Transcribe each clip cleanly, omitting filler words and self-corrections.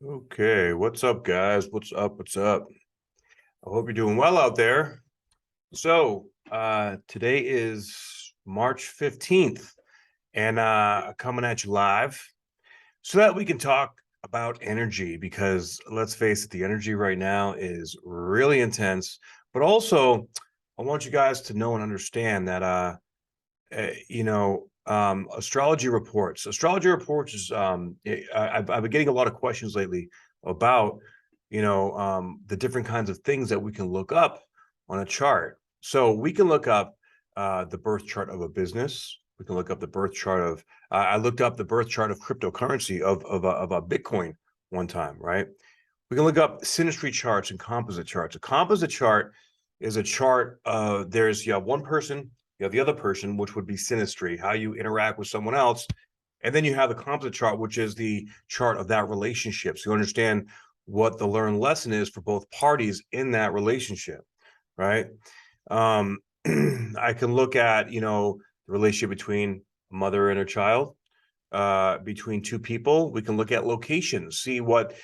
Okay, what's up, guys? What's up? What's up? I hope you're doing well out there. So, today is March 15th, and coming at you live so that we can talk about energy because let's face it, the energy right now is really intense. But also, I want you guys to know and understand that astrology reports. Astrology reports is I've been getting a lot of questions lately about the different kinds of things that we can look up on a chart. So we can look up the birth chart of a business. We can look up the birth chart of. I looked up the birth chart of cryptocurrency of a Bitcoin one time, right? We can look up synastry charts and composite charts. A composite chart is a chart. You have one person, you have the other person, which would be synastry, how you interact with someone else. And then you have the composite chart, which is the chart of that relationship. So you understand what the learned lesson is for both parties in that relationship, right? Um, I can look at, the relationship between a mother and a child, between two people. We can look at locations, see what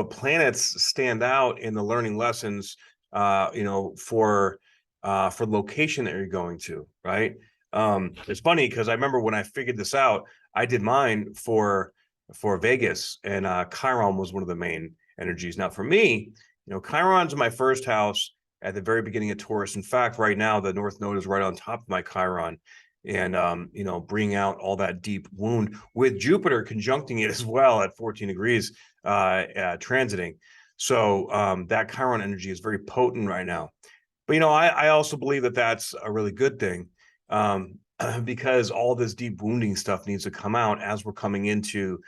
planets stand out in the learning lessons, for location that you're going to, right? It's funny because I remember when I figured this out, I did mine for Vegas, and Chiron was one of the main energies. Now, for me, Chiron's my first house at the very beginning of Taurus. In fact, right now the North Node is right on top of my Chiron, and bringing out all that deep wound with Jupiter conjuncting it as well at 14 degrees, transiting. So that Chiron energy is very potent right now. But I also believe that that's a really good thing, because all this deep wounding stuff needs to come out as we're coming into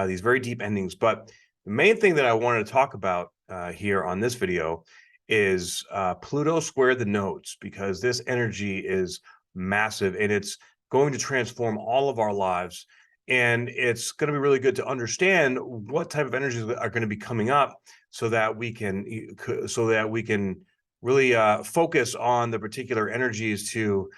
these very deep endings. But the main thing that I wanted to talk about here on this video is Pluto Square the Nodes, because this energy is massive and it's going to transform all of our lives. And it's going to be really good to understand what type of energies are going to be coming up so that we can really focus on the particular energies to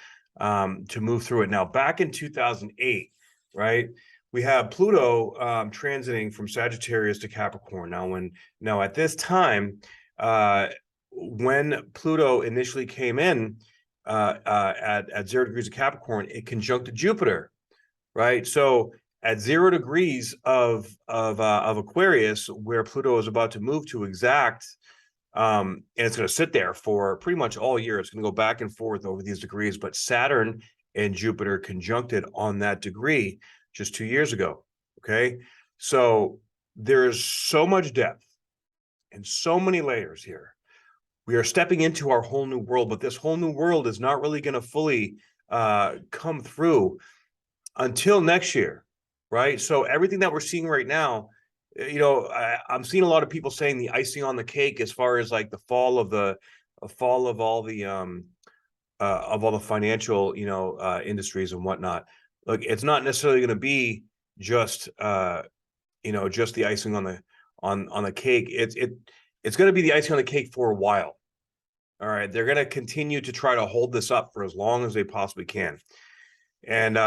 move through it. Now, back in 2008, right, we have Pluto transiting from Sagittarius to Capricorn. Now at this time, when Pluto initially came in at 0 degrees of Capricorn, it conjuncted Jupiter, right? So at 0 degrees of Aquarius, where Pluto is about to move to exact, and it's going to sit there for pretty much all year. It's going to go back and forth over these degrees, but Saturn and Jupiter conjuncted on that degree just 2 years ago. Okay. So there's so much depth and so many layers here. We are stepping into our whole new world, but this whole new world is not really going to fully come through until next year, right? So everything that we're seeing right now, I'm seeing a lot of people saying the icing on the cake as far as like the fall of all the financial industries and whatnot. Look, it's not necessarily going to be just just the icing on the cake. It's going to be the icing on the cake for a while. All right, they're going to continue to try to hold this up for as long as they possibly can. And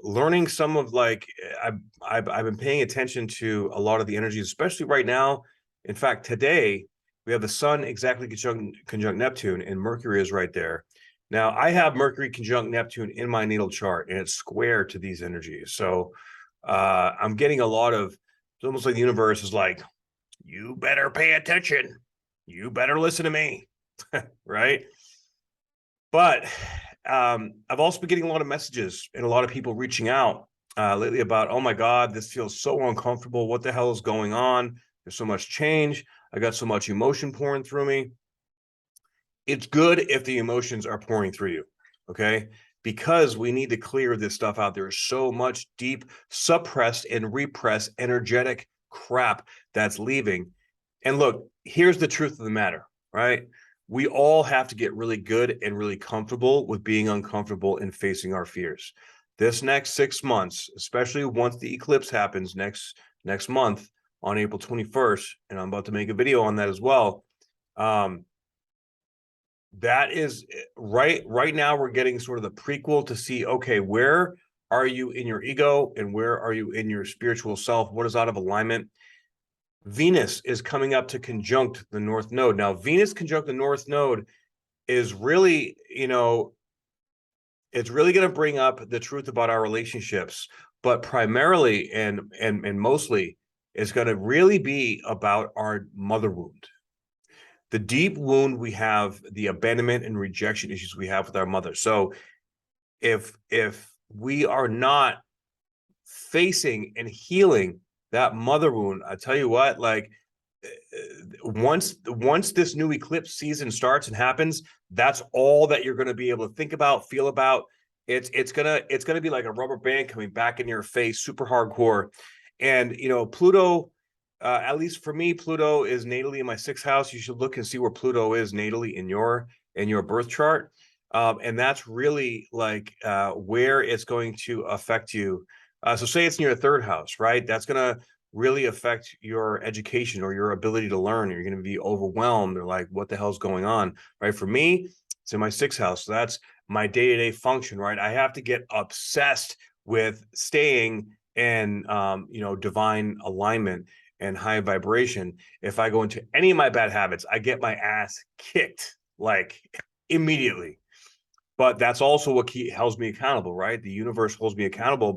learning some of I've been paying attention to a lot of the energies, especially right now. In fact, today we have the sun exactly conjunct Neptune, and Mercury is right there. Now I have Mercury conjunct Neptune in my natal chart, and it's square to these energies. So I'm getting a lot of. It's almost like the universe is like, you better pay attention. You better listen to me, right? But I've also been getting a lot of messages and a lot of people reaching out lately about, oh my God, this feels so uncomfortable. What the hell is going on? There's so much change. I got so much emotion pouring through me. It's good if the emotions are pouring through you, okay? Because we need to clear this stuff out. There's so much deep, suppressed and repressed energetic crap that's leaving. And look, here's the truth of the matter, right? We all have to get really good and really comfortable with being uncomfortable and facing our fears. This next 6 months, especially once the eclipse happens next month on April 21st, and I'm about to make a video on that as well. That is right now we're getting sort of the prequel to see, okay, where are you in your ego and where are you in your spiritual self? What is out of alignment? Venus is coming up to conjunct the North Node. Now, Venus conjunct the North Node is really, it's really going to bring up the truth about our relationships, but primarily and mostly is going to really be about our mother wound, the deep wound we have, the abandonment and rejection issues we have with our mother. So if we are not facing and healing that mother wound, I tell you what, like once this new eclipse season starts and happens, that's all that you're going to be able to think about, feel about. It's gonna be like a rubber band coming back in your face, super hardcore. And Pluto, at least for me, Pluto is natally in my sixth house. You should look and see where Pluto is natally in your birth chart. And that's really like where it's going to affect you. So say it's in your third house, right? That's going to really affect your education or your ability to learn. You're going to be overwhelmed or like, what the hell's going on, right? For me, it's in my sixth house. So that's my day-to-day function, right? I have to get obsessed with staying in, divine alignment and high vibration. If I go into any of my bad habits, I get my ass kicked like immediately. But that's also what holds me accountable, right? The universe holds me accountable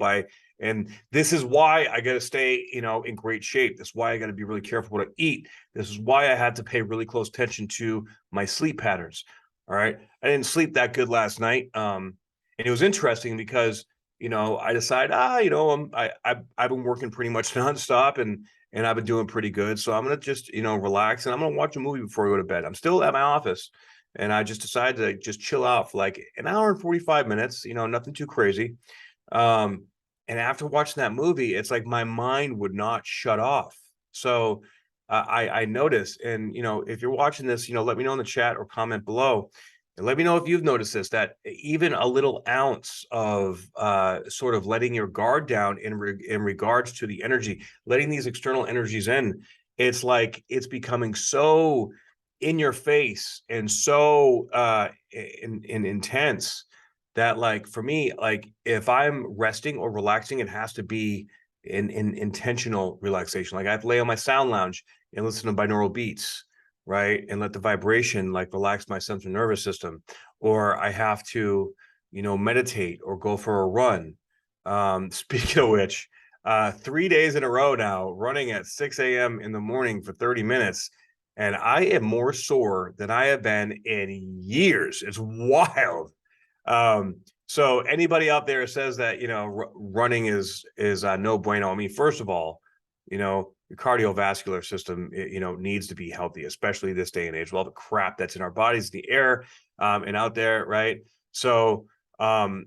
and this is why I got to stay, in great shape. This is why I got to be really careful what I eat. This is why I had to pay really close attention to my sleep patterns. All right. I didn't sleep that good last night. And it was interesting because, I decided, I've been working pretty much nonstop and I've been doing pretty good. So I'm going to just, relax and I'm going to watch a movie before I go to bed. I'm still at my office. And I just decided to just chill out for like an hour and 45 minutes, nothing too crazy. And after watching that movie, it's like my mind would not shut off. So I noticed, and if you're watching this, let me know in the chat or comment below. And let me know if you've noticed this, that even a little ounce of sort of letting your guard down in regards to the energy, letting these external energies in, it's like it's becoming so in your face and so intense that, like, for me, like if I'm resting or relaxing, it has to be in intentional relaxation. Like I have to lay on my sound lounge and listen to binaural beats, right, and let the vibration like relax my central nervous system, or I have to meditate or go for a run. Speaking of which, 3 days in a row now running at 6 a.m. in the morning for 30 minutes, and I am more sore than I have been in years. It's wild. So anybody out there says that running is no bueno. I mean, first of all, your cardiovascular system needs to be healthy, especially this day and age with all the crap that's in our bodies, the air, and out there, right? So cardio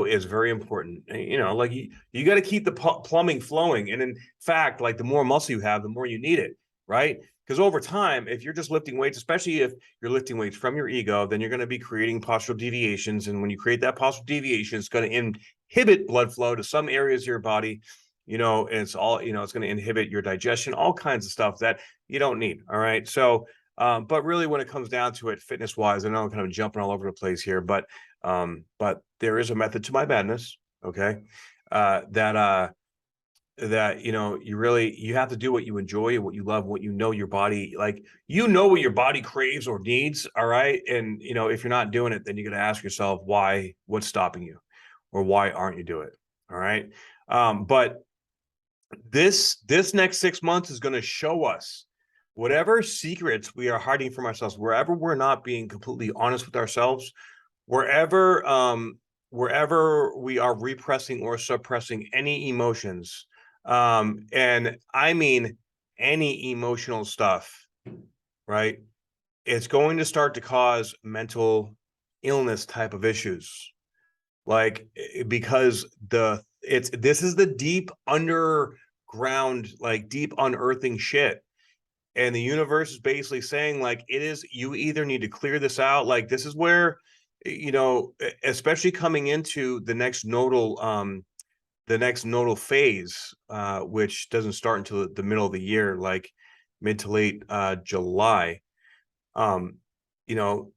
is very important. Like you got to keep the plumbing flowing, and in fact, like the more muscle you have, the more you need it, right? Because over time, if you're just lifting weights, especially if you're lifting weights from your ego, then you're going to be creating postural deviations, and when you create that postural deviation, it's going to inhibit blood flow to some areas of your body. And it's all it's going to inhibit your digestion, all kinds of stuff that you don't need. All right, so but really, when it comes down to it, fitness wise, I know I'm kind of jumping all over the place here, but there is a method to my madness. Okay, that you have to do what you enjoy and what you love, what your body, like what your body craves or needs. All right, and if you're not doing it, then you're going to ask yourself what's stopping you, or why aren't you doing it? All right, but this next 6 months is going to show us whatever secrets we are hiding from ourselves, wherever we're not being completely honest with ourselves, wherever we are repressing or suppressing any emotions, and I mean any emotional stuff, right? It's going to start to cause mental illness type of issues, like because this is the deep underground, like deep unearthing shit. And the universe is basically saying, like, you either need to clear this out. Like, this is where, especially coming into the next nodal phase, which doesn't start until the middle of the year, like mid to late July. You know,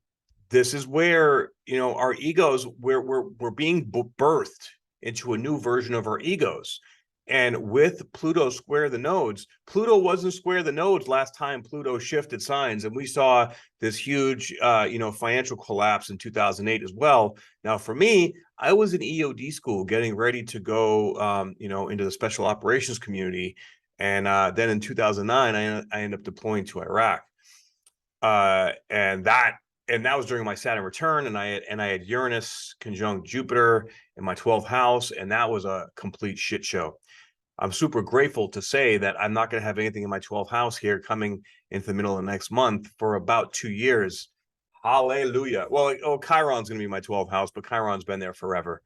this is where our egos, we're being birthed into a new version of our egos, And with Pluto Square the Nodes, Pluto wasn't square the nodes last time Pluto shifted signs, and we saw this huge, financial collapse in 2008 as well. Now, for me, I was in EOD school, getting ready to go, into the special operations community, and then in 2009, I ended up deploying to Iraq, and that was during my Saturn return, and I had Uranus conjunct Jupiter in my 12th house, and that was a complete shit show. I'm super grateful to say that I'm not going to have anything in my 12th house here coming into the middle of next month for about 2 years. Hallelujah. Well, Chiron's going to be my 12th house, but Chiron's been there forever.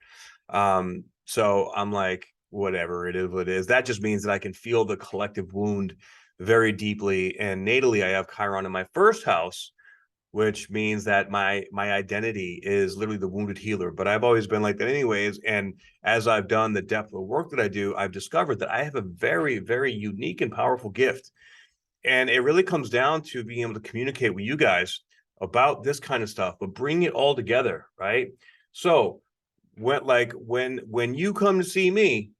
So I'm like, whatever, it is what it is. That just means that I can feel the collective wound very deeply. And natally, I have Chiron in my first house, which means that my identity is literally the wounded healer. But I've always been like that anyways. And as I've done the depth of work that I do, I've discovered that I have a very, very unique and powerful gift. And it really comes down to being able to communicate with you guys about this kind of stuff, but bring it all together, right? So when you come to see me,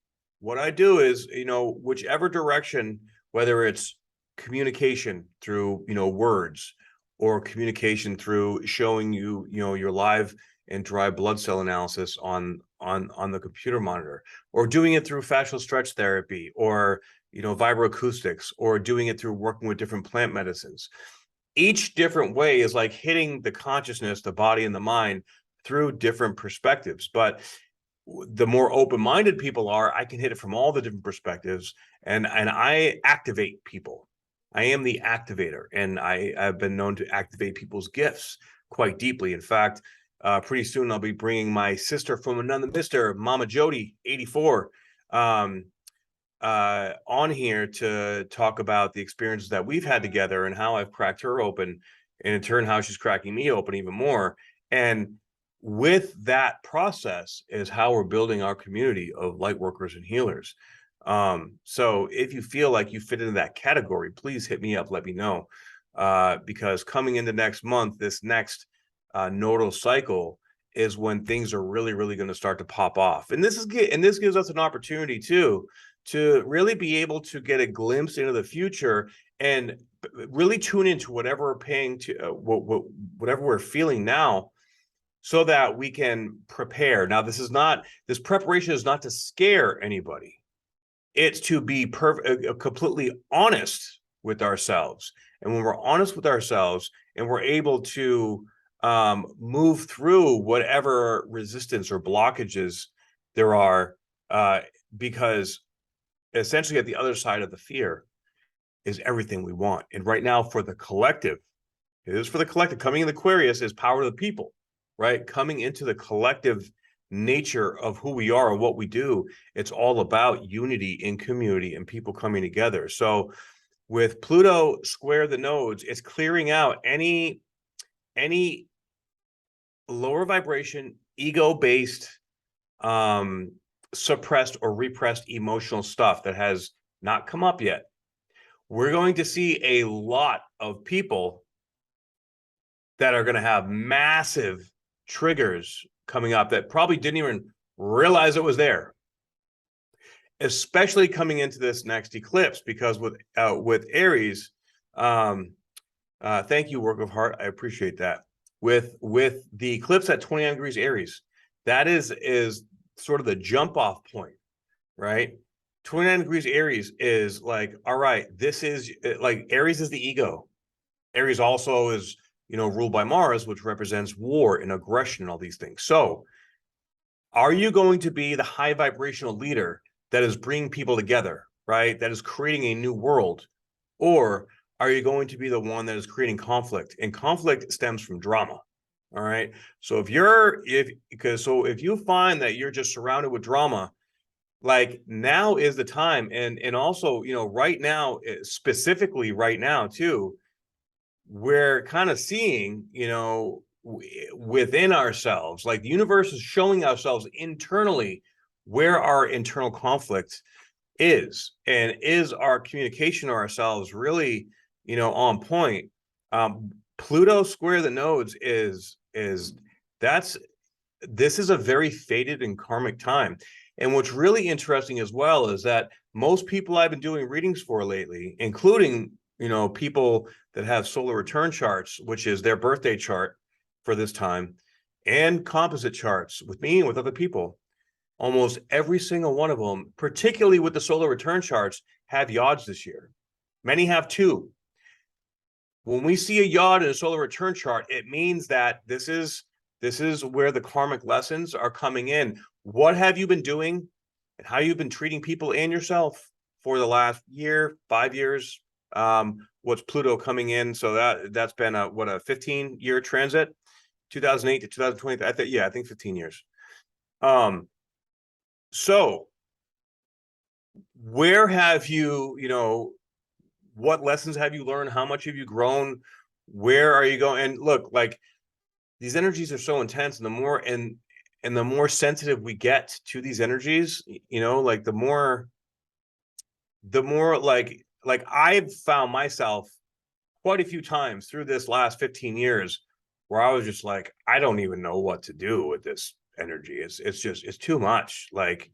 what I do is, whichever direction, whether it's communication through, words, or communication through showing you, your live and dry blood cell analysis on the computer monitor, or doing it through fascial stretch therapy, or vibroacoustics, or doing it through working with different plant medicines. Each different way is like hitting the consciousness, the body, and the mind through different perspectives. But the more open-minded people are, I can hit it from all the different perspectives, and I activate people. I am the activator, and I've been known to activate people's gifts quite deeply. In fact, pretty soon I'll be bringing my sister from another mister, Mama Jody, 84, on here to talk about the experiences that we've had together and how I've cracked her open, and in turn, how she's cracking me open even more. And with that process is how we're building our community of light workers and healers. So if you feel like you fit into that category, please hit me up, let me know, because coming into next month, this next nodal cycle is when things are really, really going to start to pop off. And this gives us an opportunity too, to really be able to get a glimpse into the future and really tune into whatever we're paying to, whatever we're feeling now, so that we can prepare. Now, this preparation is not to scare anybody. It's to be completely honest with ourselves. And when we're honest with ourselves and we're able to move through whatever resistance or blockages there are, because essentially at the other side of the fear is everything we want. And right now, for the collective, coming in Aquarius is power to the people, right? Coming into the collective nature of who we are and what we do. It's all about unity in community and people coming together. So with Pluto Square the Nodes, it's clearing out any lower vibration, ego-based, suppressed or repressed emotional stuff that has not come up yet. We're going to see a lot of people that are going to have massive triggers coming up that probably didn't even realize it was there, especially coming into this next eclipse, because with Aries, thank you, Work of Heart, I appreciate that. With the eclipse at 29 degrees Aries, that is sort of the jump off point, right? 29 degrees Aries is like, all right, this is like, Aries is the ego. Aries also is, ruled by Mars, which represents war and aggression and all these things. So are you going to be the high vibrational leader that is bringing people together, right? That is creating a new world? Or are you going to be the one that is creating conflict? And conflict stems from drama. All right. So if you find that you're just surrounded with drama, like, now is the time. And also, right now, specifically right now too, we're kind of seeing, within ourselves, like the universe is showing ourselves internally where our internal conflict is, and is our communication to ourselves really, on point. Pluto Square the Nodes this is a very fated and karmic time. And what's really interesting as well is that most people I've been doing readings for lately, including, people that have solar return charts, which is their birthday chart for this time, and composite charts with me and with other people, almost every single one of them, particularly with the solar return charts, have yods this year. Many have two. When we see a yod in a solar return chart, it means that this is where the karmic lessons are coming in. What have you been doing and how you've been treating people and yourself for the last year, 5 years? What's Pluto coming in? So that's been a 15-year transit, 2008 to 2020. I think 15 years. So where have you, what lessons have you learned? How much have you grown? Where are you going? And look, like, these energies are so intense, and the more sensitive we get to these energies, like the more like I've found myself quite a few times through this last 15 years where I was just like, I don't even know what to do with this energy. It's too much. Like,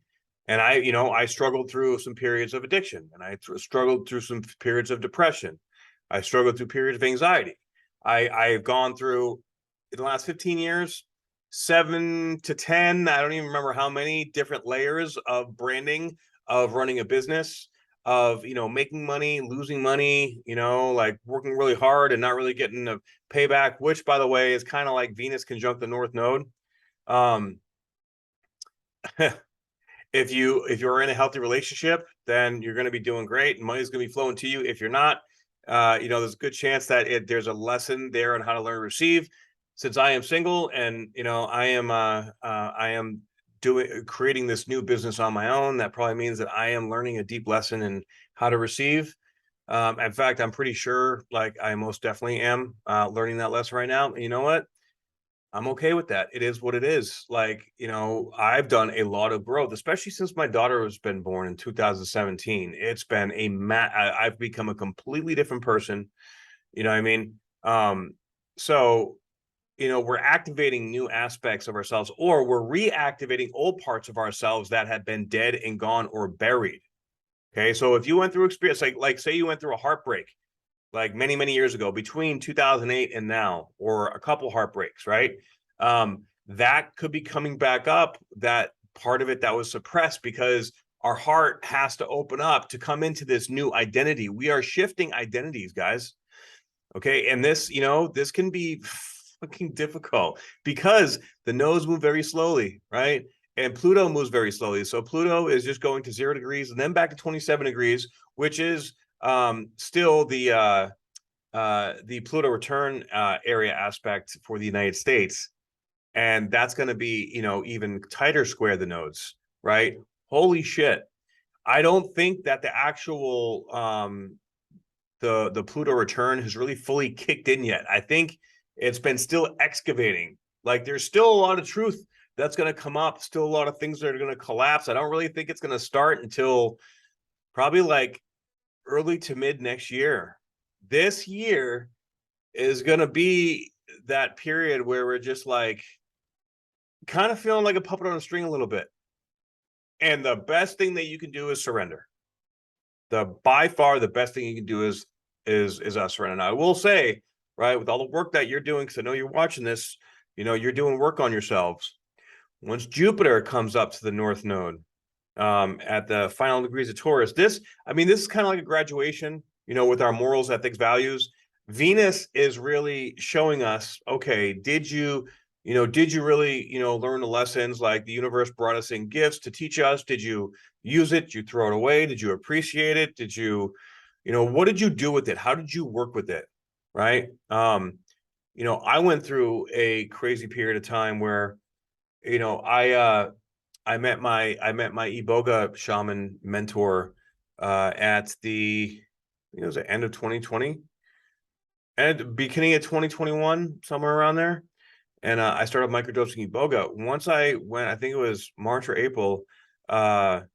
and I struggled through some periods of addiction, and I struggled through some periods of depression. I struggled through periods of anxiety. I've gone through, in the last 15 years, 7 to 10, I don't even remember how many different layers of branding, of running a business, of making money, losing money, like working really hard and not really getting a payback, which, by the way, is kind of like Venus conjunct the North Node. If you're in a healthy relationship, then you're going to be doing great, and money's going to be flowing to you. If you're not, there's a good chance that there's a lesson there on how to learn to receive. Since I am single, and I am creating this new business on my own, that probably means that I am learning a deep lesson in how to receive. In fact, I'm pretty sure, like, I most definitely am learning that lesson right now. And you know what? I'm okay with that. It is what it is. Like, I've done a lot of growth, especially since my daughter has been born in 2017. It's been I've become a completely different person. You know what I mean? So, we're activating new aspects of ourselves, or we're reactivating old parts of ourselves that have been dead and gone or buried. Okay. So if you went through experience, like say you went through a heartbreak, like many, many years ago, between 2008 and now, or a couple heartbreaks, right? That could be coming back up, that part of it that was suppressed, because our heart has to open up to come into this new identity. We are shifting identities, guys. Okay. And this can be fucking difficult because the nodes move very slowly, right? And Pluto moves very slowly. So Pluto is just going to 0 degrees and then back to 27 degrees, which is still the Pluto return area aspect for the United States. And that's going to be, even tighter square the nodes, right? Holy shit. I don't think that the actual the Pluto return has really fully kicked in yet. I think it's been still excavating. Like, there's still a lot of truth that's going to come up, still a lot of things that are going to collapse. I don't really think it's going to start until probably like early to mid next year. This year is going to be that period where we're just like kind of feeling like a puppet on a string a little bit. And the best thing that you can do is surrender. By far the best thing you can do is us surrender. And I will say, right, with all the work that you're doing, because I know you're watching this, you're doing work on yourselves. Once Jupiter comes up to the North Node, at the final degrees of Taurus, this is kind of like a graduation, with our morals, ethics, values. Venus is really showing us, okay, did you really, learn the lessons? Like, the universe brought us in gifts to teach us. Did you use it? Did you throw it away? Did you appreciate it? Did you, what did you do with it? How did you work with it? Right. I went through a crazy period of time where, I met my Iboga shaman mentor at the, I think it was the end of 2020 and beginning of 2021, somewhere around there. And I started microdosing Iboga. Once I went, I think it was March or April of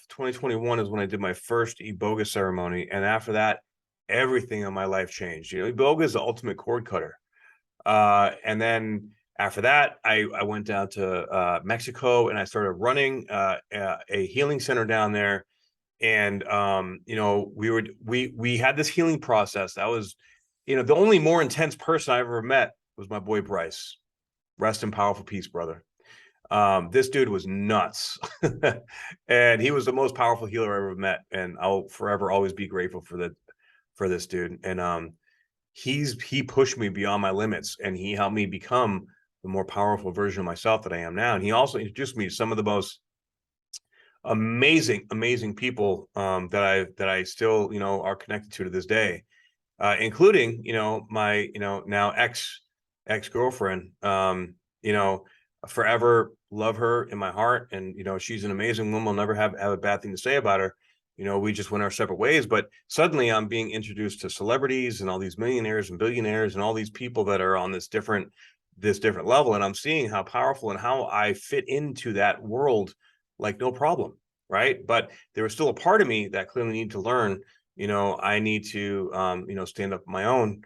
2021 is when I did my first Iboga ceremony. And after that, everything in my life changed. Iboga is the ultimate cord cutter. And then After that, I went down to Mexico, and I started running a healing center down there. And you know, we had this healing process that was, you know, the only more intense person I ever met was my boy Bryce. Rest in powerful peace, brother. This dude was nuts. And he was the most powerful healer I ever met, and I'll forever always be grateful for this dude. And he pushed me beyond my limits, and he helped me become the more powerful version of myself that I am now. And he also introduced me to some of the most amazing people that I still, you know, are connected to this day, including, you know, my, you know, now ex-girlfriend. You know, forever love her in my heart, and you know, she's an amazing woman. I'll never have a bad thing to say about her. You know, we just went our separate ways, but suddenly I'm being introduced to celebrities and all these millionaires and billionaires and all these people that are on this different level, and I'm seeing how powerful and how I fit into that world like no problem, right? But there was still a part of me that clearly needed to learn, you know, I need to you know, stand up on my own,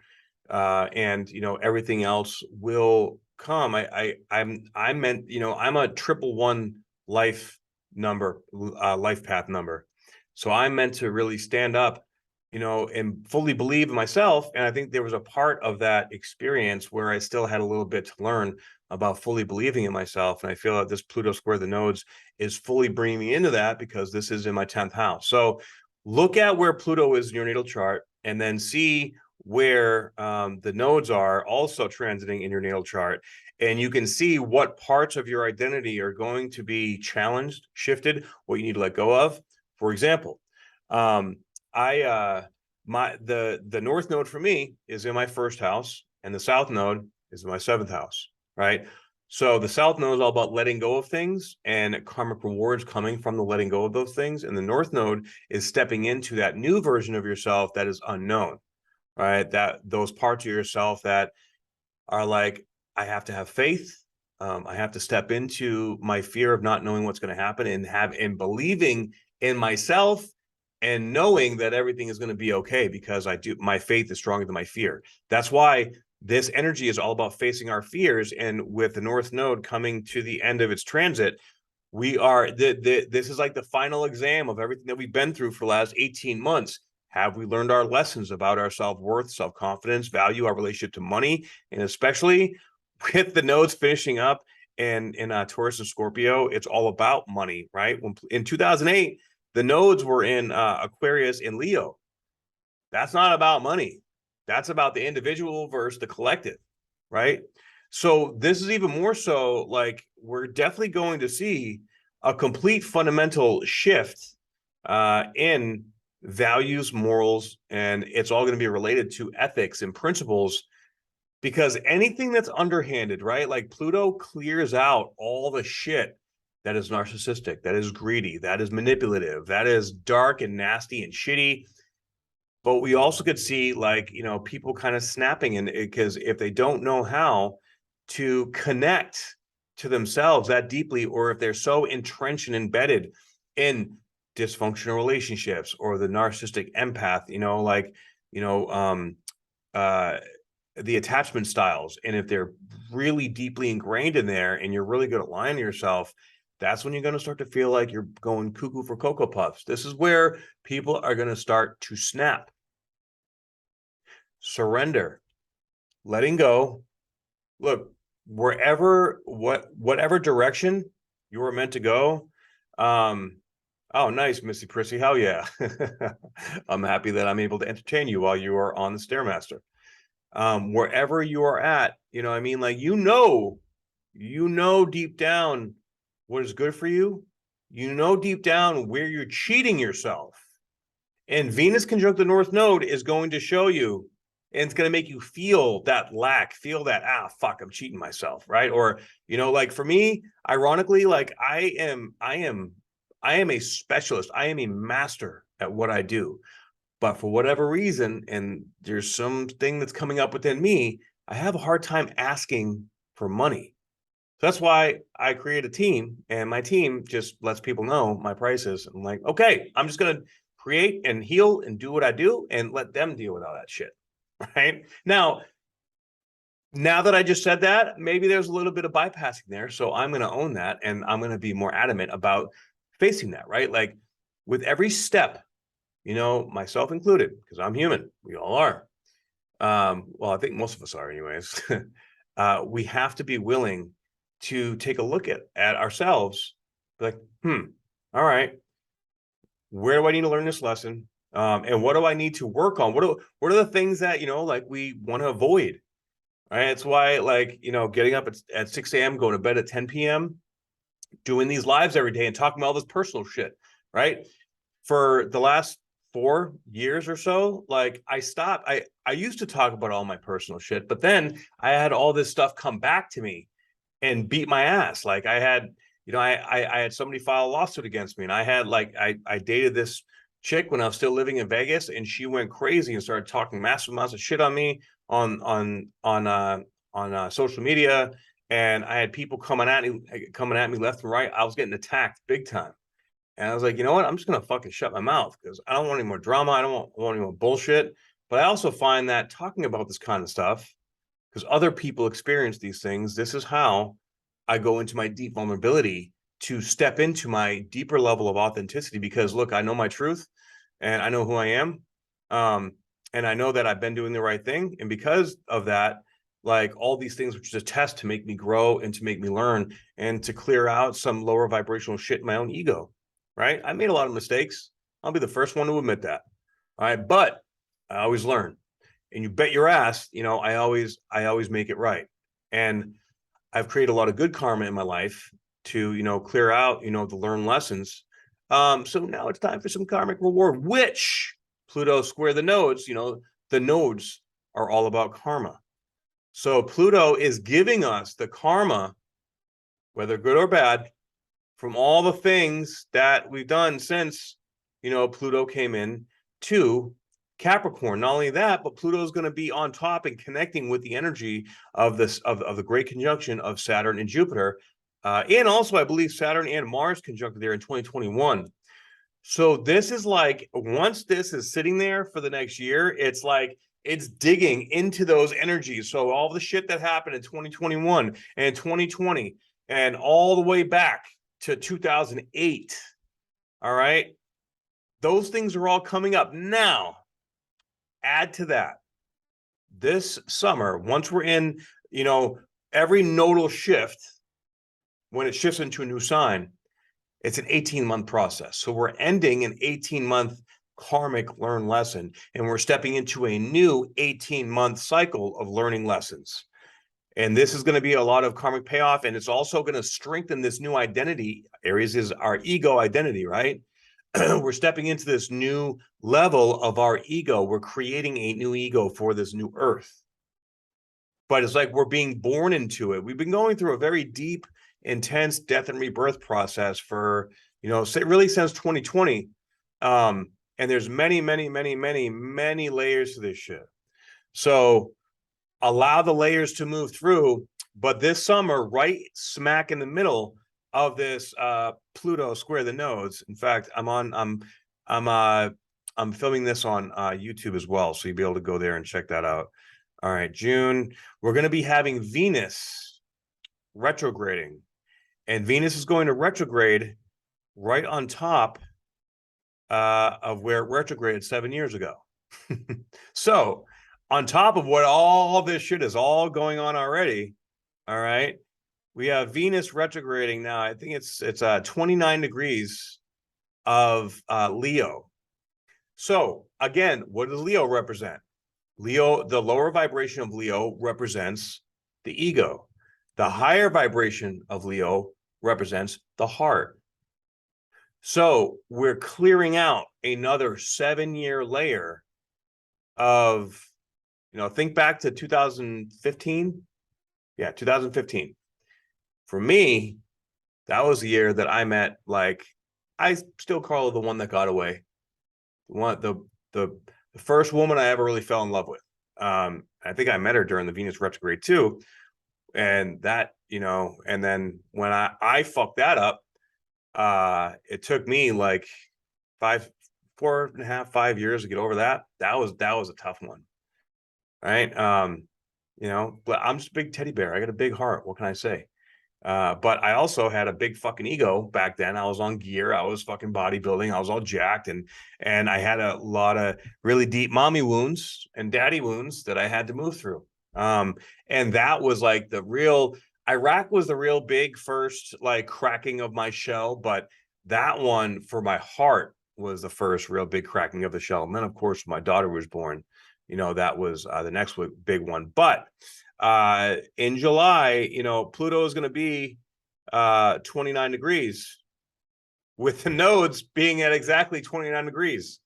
and you know, everything else will come. I'm meant, you know, I'm a 111 life number, life path number. So I'm meant to really stand up, you know, and fully believe in myself. And I think there was a part of that experience where I still had a little bit to learn about fully believing in myself. And I feel that this Pluto Square the Nodes is fully bringing me into that, because this is in my 10th house. So look at where Pluto is in your natal chart, and then see where the nodes are also transiting in your natal chart. And you can see what parts of your identity are going to be challenged, shifted, what you need to let go of. For example, the north node for me is in my first house, and the south node is in my 7th house, right? So the south node is all about letting go of things and karmic rewards coming from the letting go of those things. And the north node is stepping into that new version of yourself that is unknown, right? That those parts of yourself that are like, I have to have faith. I have to step into my fear of not knowing what's going to happen, and believing in myself, and knowing that everything is going to be okay, because my faith is stronger than my fear. That's why this energy is all about facing our fears. And with the North Node coming to the end of its transit, we are this is like the final exam of everything that we've been through for the last 18 months. Have we learned our lessons about our self-worth, self-confidence, value, our relationship to money? And especially with the nodes finishing up and in Taurus and Scorpio, it's all about money, right? When in 2008, the nodes were in Aquarius and Leo. That's not about money. That's about the individual versus the collective, right? So this is even more so, like, we're definitely going to see a complete fundamental shift in values, morals, and it's all going to be related to ethics and principles, because anything that's underhanded, right? Like Pluto clears out all the shit that is narcissistic, that is greedy, that is manipulative, that is dark and nasty and shitty. But we also could see, like, you know, people kind of snapping in, because if they don't know how to connect to themselves that deeply, or if they're so entrenched and embedded in dysfunctional relationships or the narcissistic empath, you know, like, you know, uh the attachment styles, and if they're really deeply ingrained in there, and you're really good at lying to yourself, that's when you're going to start to feel like you're going cuckoo for Cocoa Puffs. This is where people are going to start to snap. Surrender, letting go. Look, whatever direction you were meant to go. Oh, nice, Missy Prissy. Hell yeah. I'm happy that I'm able to entertain you while you are on the Stairmaster. Wherever you are at, you know what I mean? Like, you know deep down what is good for you. You know deep down where you're cheating yourself. And Venus conjunct the North Node is going to show you, and it's going to make you feel that lack, feel that, fuck, I'm cheating myself, right? Or, you know, like for me, ironically, like I am a specialist. I am a master at what I do. But for whatever reason, and there's something that's coming up within me, I have a hard time asking for money. So that's why I create a team, and my team just lets people know my prices. I'm like, okay, I'm just going to create and heal and do what I do, and let them deal with all that shit. Right now, Now that I just said that, maybe there's a little bit of bypassing there. So I'm going to own that, and I'm going to be more adamant about facing that, right? Like with every step, you know, myself included, because I'm human. We all are. Well, I think most of us are anyways. We have to be willing to take a look at ourselves, like, all right, where do I need to learn this lesson? And what do I need to work on? What are the things that, you know, like we want to avoid? Right. It's why, like, you know, getting up at 6 a.m., going to bed at 10 p.m., doing these lives every day and talking about all this personal shit. Right. For the last 4 years or so, like I stopped. I used to talk about all my personal shit, but then I had all this stuff come back to me and beat my ass. Like I had, you know, I had somebody file a lawsuit against me, and I had like I dated this chick when I was still living in Vegas, and she went crazy and started talking massive amounts of shit on me on social media, and I had people coming at me left and right. I was getting attacked big time. And I was like, you know what? I'm just gonna fucking shut my mouth because I don't want any more drama. I don't want any more bullshit. But I also find that talking about this kind of stuff, because other people experience these things, this is how I go into my deep vulnerability to step into my deeper level of authenticity. Because look, I know my truth, and I know who I am, um, and I know that I've been doing the right thing. And because of that, like all these things, which is a test to make me grow and to make me learn and to clear out some lower vibrational shit in my own ego. Right? I made a lot of mistakes. I'll be the first one to admit that. All right, but I always learn, and you bet your ass, you know, I always make it right. And I've created a lot of good karma in my life to, you know, clear out, you know, to learn lessons. So now it's time for some karmic reward, which Pluto Square the Nodes, you know, the nodes are all about karma. So Pluto is giving us the karma, whether good or bad, from all the things that we've done since, you know, Pluto came in to Capricorn. Not only that, but Pluto is going to be on top and connecting with the energy of this of the great conjunction of Saturn and Jupiter, and also I believe Saturn and Mars conjuncted there in 2021. So this is like, once this is sitting there for the next year, it's like it's digging into those energies. So all the shit that happened in 2021 and 2020 and all the way back to 2008, all right, those things are all coming up now. Add to that this summer, once we're in, you know, every nodal shift, when it shifts into a new sign, it's an 18-month process. So we're ending an 18-month karmic learn lesson, and we're stepping into a new 18-month cycle of learning lessons. And this is going to be a lot of karmic payoff, and it's also going to strengthen this new identity. Aries is our ego identity, right? We're stepping into this new level of our ego. We're creating a new ego for this new earth. But it's like we're being born into it. We've been going through a very deep, intense death and rebirth process for, you know, really since 2020. And there's many, many, many, many, many layers to this shit. So allow the layers to move through. But this summer, right smack in the middle of this Pluto Square the Nodes. In fact, I'm filming this on YouTube as well, so you'll be able to go there and check that out. All right, June, we're going to be having Venus retrograding, and Venus is going to retrograde right on top of where it retrograded 7 years ago. So, on top of what all this shit is all going on already, all right, we have Venus retrograding now. I think it's 29 degrees of Leo. So again, what does Leo represent? Leo, the lower vibration of Leo represents the ego. The higher vibration of Leo represents the heart. So we're clearing out another 7-year layer of, you know, think back to 2015. Yeah, 2015. For me, that was the year that I met, like, I still call her the one that got away. The first woman I ever really fell in love with. I think I met her during the Venus retrograde too. And that, you know, and then when I fucked that up, it took me like 4.5, 5 years to get over that. That was a tough one. Right. you know, but I'm just a big teddy bear. I got a big heart. What can I say? But I also had a big fucking ego back then. I was on gear. I was fucking bodybuilding. I was all jacked, and I had a lot of really deep mommy wounds and daddy wounds that I had to move through. And that was like the real Iraq was the real big first like cracking of my shell, but that one for my heart was the first real big cracking of the shell. And then of course my daughter was born. You know, that was the next big one. But in July, you know, Pluto is going to be 29 degrees with the nodes being at exactly 29 degrees.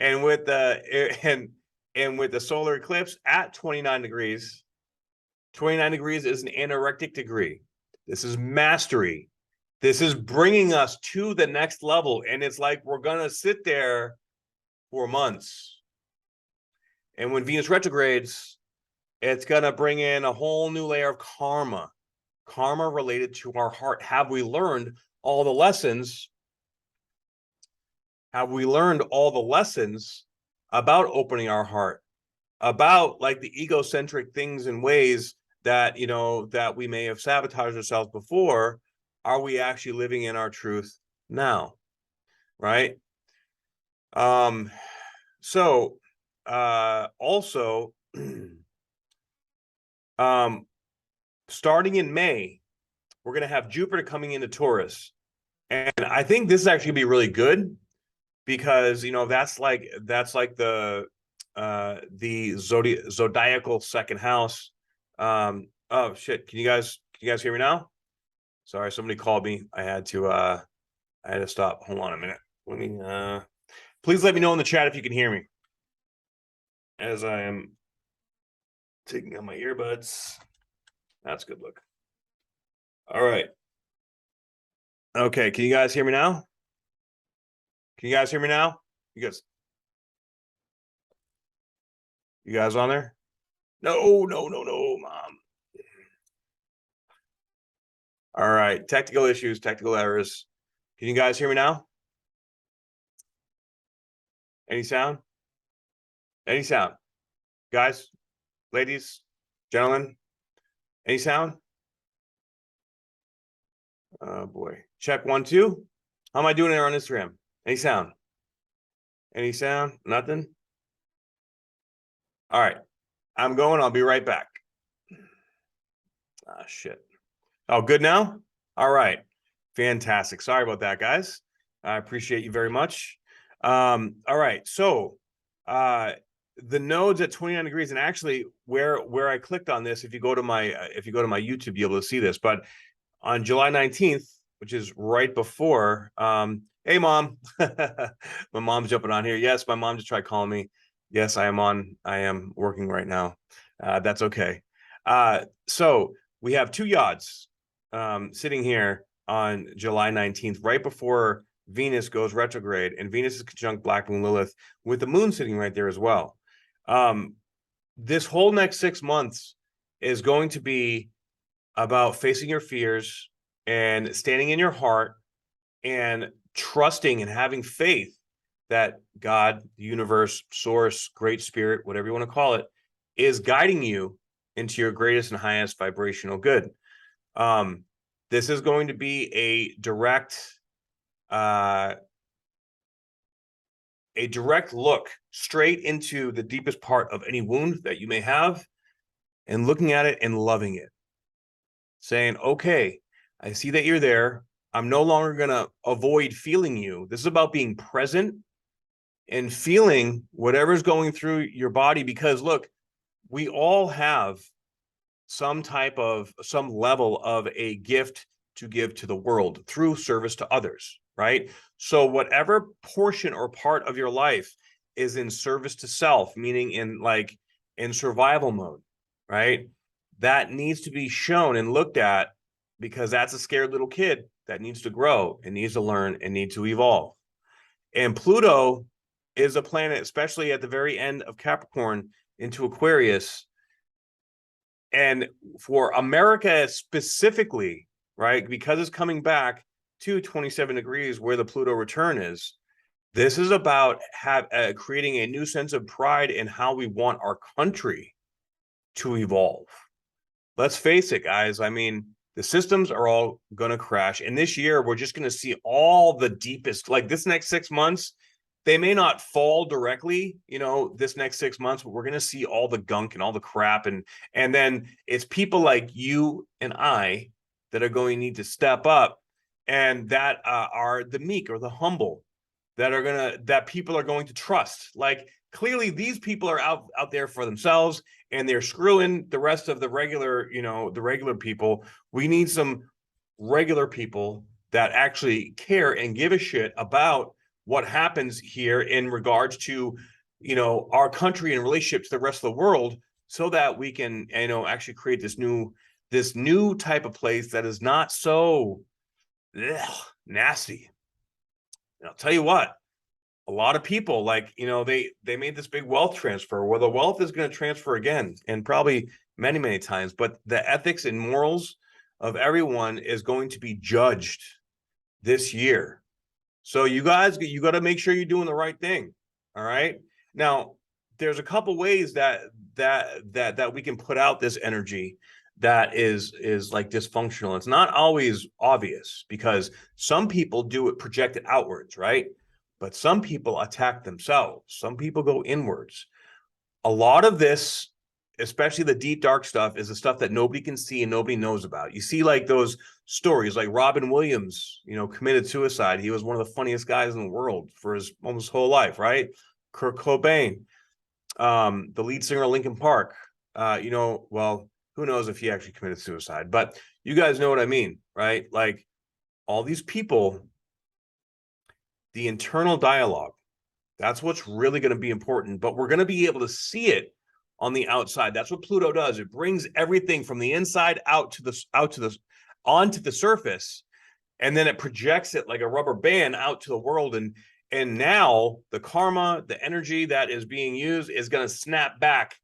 And with the and with the solar eclipse at 29 degrees, 29 degrees is an anorectic degree. This is mastery. This is bringing us to the next level. And it's like we're going to sit there for months. And when Venus retrogrades, it's going to bring in a whole new layer of karma related to our heart. Have we learned all the lessons? Have we learned all the lessons about opening our heart, about like the egocentric things and ways that, you know, that we may have sabotaged ourselves before? Are we actually living in our truth now? Right. So also starting in May, we're going to have Jupiter coming into Taurus. And I think this is actually going to be really good because, you know, that's like the zodiacal second house. Oh shit. Can you guys hear me now? Sorry, somebody called me. I had to stop. Hold on a minute. Let me please let me know in the chat if you can hear me as I am taking out my earbuds. That's a good look. All right. Okay, can you guys hear me now? Can you guys hear me now? You guys on there? No, Mom. All right, technical issues, technical errors. Can you guys hear me now? Any sound? Any sound? Guys, ladies, gentlemen, any sound? Oh boy. Check 1, 2. How am I doing there on Instagram? Any sound? Any sound? Nothing? All right. I'm going. I'll be right back. Ah, shit. Oh, good now? All right. Fantastic. Sorry about that, guys. I appreciate you very much. All right. So the nodes at 29 degrees, and actually where I clicked on this, if you go to my YouTube, you'll be able to see this. But on July 19th, which is right before, hey mom, my mom's jumping on here. Yes, my mom just tried calling me. Yes, I am working right now. That's okay. So we have two yachts sitting here on July 19th, right before Venus goes retrograde, and Venus is conjunct Black Moon Lilith with the moon sitting right there as well. This whole next 6 months is going to be about facing your fears and standing in your heart and trusting and having faith that God, the universe, source, great spirit, whatever you want to call it, is guiding you into your greatest and highest vibrational good. This is going to be a direct look straight into the deepest part of any wound that you may have, and looking at it and loving it, saying, okay, I see that you're there. I'm no longer going to avoid feeling you. This is about being present and feeling whatever's going through your body, because look, we all have some level of a gift to give to the world through service to others, right? So whatever portion or part of your life is in service to self, meaning in survival mode, right? That needs to be shown and looked at, because that's a scared little kid that needs to grow and needs to learn and need to evolve. And Pluto is a planet, especially at the very end of Capricorn into Aquarius. And for America specifically, right, because it's coming back to 27 degrees where the Pluto return is, this is about creating a new sense of pride in how we want our country. to evolve. Let's face it, guys. I mean, the systems are all going to crash. And this year, we're just going to see all the deepest, like this next 6 months, they may not fall directly, this next 6 months, but we're going to see all the gunk and all the crap. And then it's people like you and I that are going to need to step up, and that are the meek or the humble, that people are going to trust. Like, clearly these people are out there for themselves, and they're screwing the rest of the regular people. We need some regular people that actually care and give a shit about what happens here in regards to, our country in relationship to the rest of the world, so that we can, actually create this new type of place that is not so nasty. And I'll tell you what, a lot of people, like, they made this big wealth transfer. Well, the wealth is going to transfer again, and probably many, many times, but the ethics and morals of everyone is going to be judged this year. So you guys, you got to make sure you're doing the right thing. All right. Now, there's a couple ways that we can put out this energy that is like dysfunctional. It's not always obvious, because some people do it projected outwards, right? But some people attack themselves. Some people go inwards. A lot of this, especially the deep, dark stuff, is the stuff that nobody can see and nobody knows about. You see, like, those stories, like Robin Williams, committed suicide. He was one of the funniest guys in the world for his almost whole life, right? Kurt Cobain, the lead singer of Linkin Park, well, who knows if he actually committed suicide, but you guys know what I mean, right? Like, all these people, the internal dialogue, that's what's really going to be important, but we're going to be able to see it on the outside. That's what Pluto does. It brings everything from the inside onto the surface, and then it projects it like a rubber band out to the world. And now the karma, the energy that is being used, is going to snap back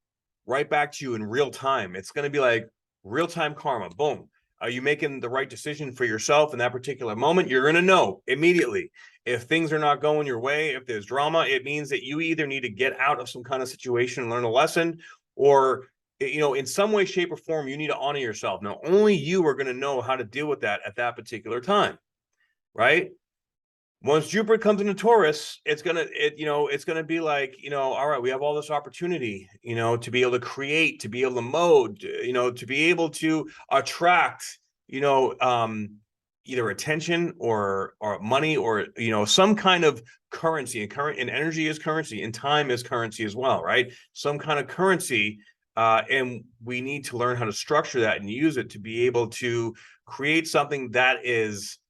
right back to you in real time. It's going to be like real-time karma. Boom. Are you making the right decision for yourself in that particular moment? You're going to know immediately. If things are not going your way, if there's drama, it means that you either need to get out of some kind of situation and learn a lesson, or, in some way, shape, or form, you need to honor yourself. Now, only you are going to know how to deal with that at that particular time, right? Once Jupiter comes into Taurus, it's gonna be like, all right, we have all this opportunity, to be able to create, to be able to mode, to be able to attract, either attention or money, or, some kind of currency. And energy is currency, and time is currency as well, right? Some kind of currency, and we need to learn how to structure that and use it to be able to create something that is,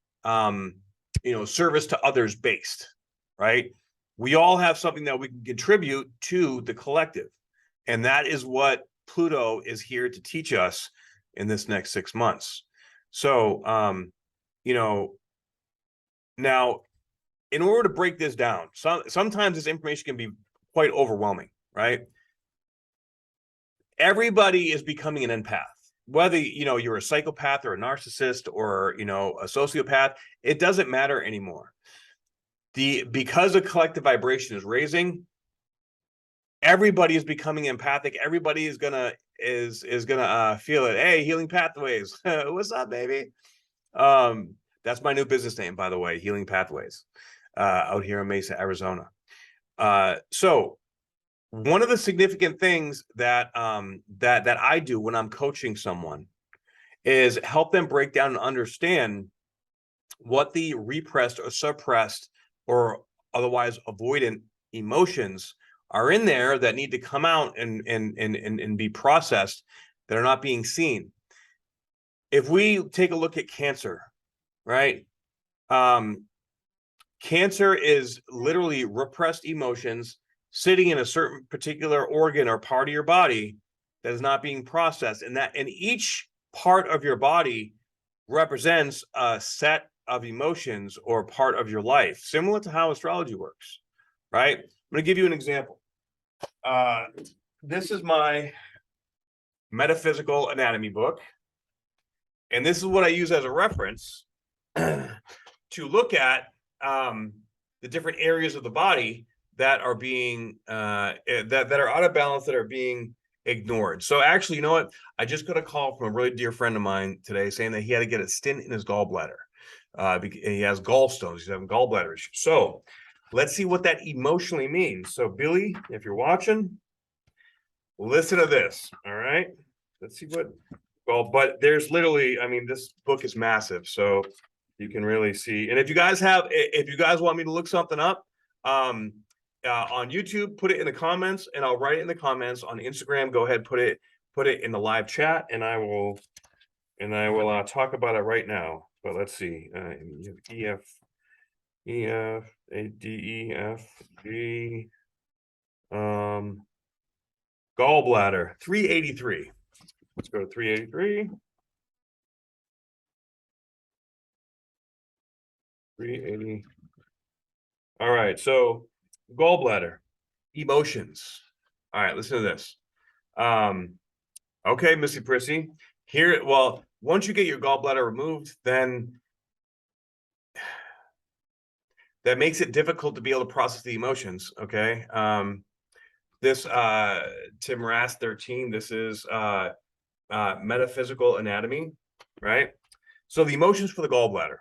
service to others based, right? We all have something that we can contribute to the collective. And that is what Pluto is here to teach us in this next 6 months. So, now, in order to break this down, sometimes this information can be quite overwhelming, right? Everybody is becoming an empath. Whether, you're a psychopath or a narcissist or, a sociopath, it doesn't matter anymore. Because the collective vibration is raising, everybody is becoming empathic. Everybody is gonna feel it. Hey, Healing Pathways. What's up, baby? That's my new business name, by the way, Healing Pathways, out here in Mesa, Arizona. So one of the significant things that I do when I'm coaching someone is help them break down and understand what the repressed or suppressed or otherwise avoidant emotions are in there that need to come out and be processed, that are not being seen. If we take a look at cancer, right? Cancer is literally repressed emotions sitting in a certain particular organ or part of your body that is not being processed, and each part of your body represents a set of emotions or part of your life, similar to how astrology works, right? I'm going to give you an example. This is my metaphysical anatomy book, and this is what I use as a reference to look at the different areas of the body that are being that are out of balance, that are being ignored. So actually, you know what? I just got a call from a really dear friend of mine today saying that he had to get a stint in his gallbladder. Because he has gallstones. He's having gallbladder issues. So let's see what that emotionally means. So Billy, if you're watching, listen to this. All right. Let's see what. Well, but there's literally, I mean, this book is massive, so you can really see. And if you guys want me to look something up, on YouTube, put it in the comments, and I'll write it in the comments. On Instagram, go ahead, put it in the live chat, and I will talk about it right now. But let's see, EFADEFG, gallbladder 383. Let's go to 383. 380. All right, so gallbladder, emotions. All right, listen to this. Okay, Missy Prissy. Here, well, once you get your gallbladder removed, then that makes it difficult to be able to process the emotions. Okay. This Tim Rass 13. This is metaphysical anatomy, right? So the emotions for the gallbladder.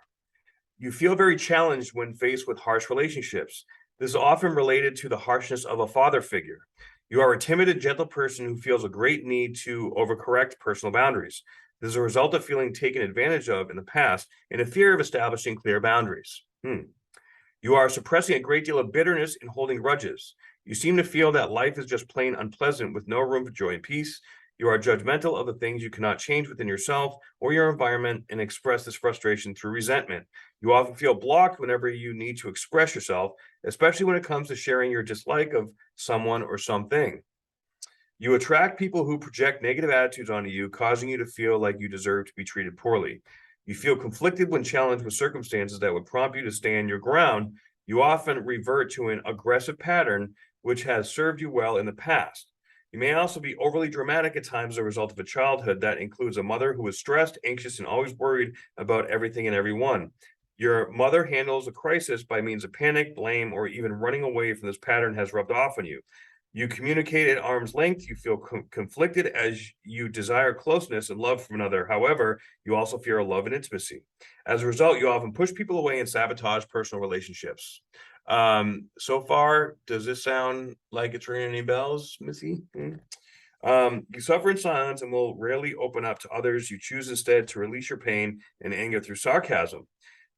You feel very challenged when faced with harsh relationships. This is often related to the harshness of a father figure. You are a timid and gentle person who feels a great need to overcorrect personal boundaries. This is a result of feeling taken advantage of in the past and a fear of establishing clear boundaries. You are suppressing a great deal of bitterness and holding grudges. You seem to feel that life is just plain unpleasant with no room for joy and peace. You are judgmental of the things you cannot change within yourself or your environment and express this frustration through resentment. You often feel blocked whenever you need to express yourself, especially when it comes to sharing your dislike of someone or something. You attract people who project negative attitudes onto you, causing you to feel like you deserve to be treated poorly. You feel conflicted when challenged with circumstances that would prompt you to stand your ground. You often revert to an aggressive pattern which has served you well in the past. You may also be overly dramatic at times as a result of a childhood that includes a mother who is stressed, anxious, and always worried about everything and everyone. Your mother handles a crisis by means of panic, blame, or even running away from this pattern has rubbed off on you. You communicate at arm's length. You feel conflicted as you desire closeness and love from another. However, you also fear love and intimacy. As a result, you often push people away and sabotage personal relationships. So far, does this sound like it's ringing any bells, Missy? You suffer in silence and will rarely open up to others. You choose instead to release your pain and anger through sarcasm.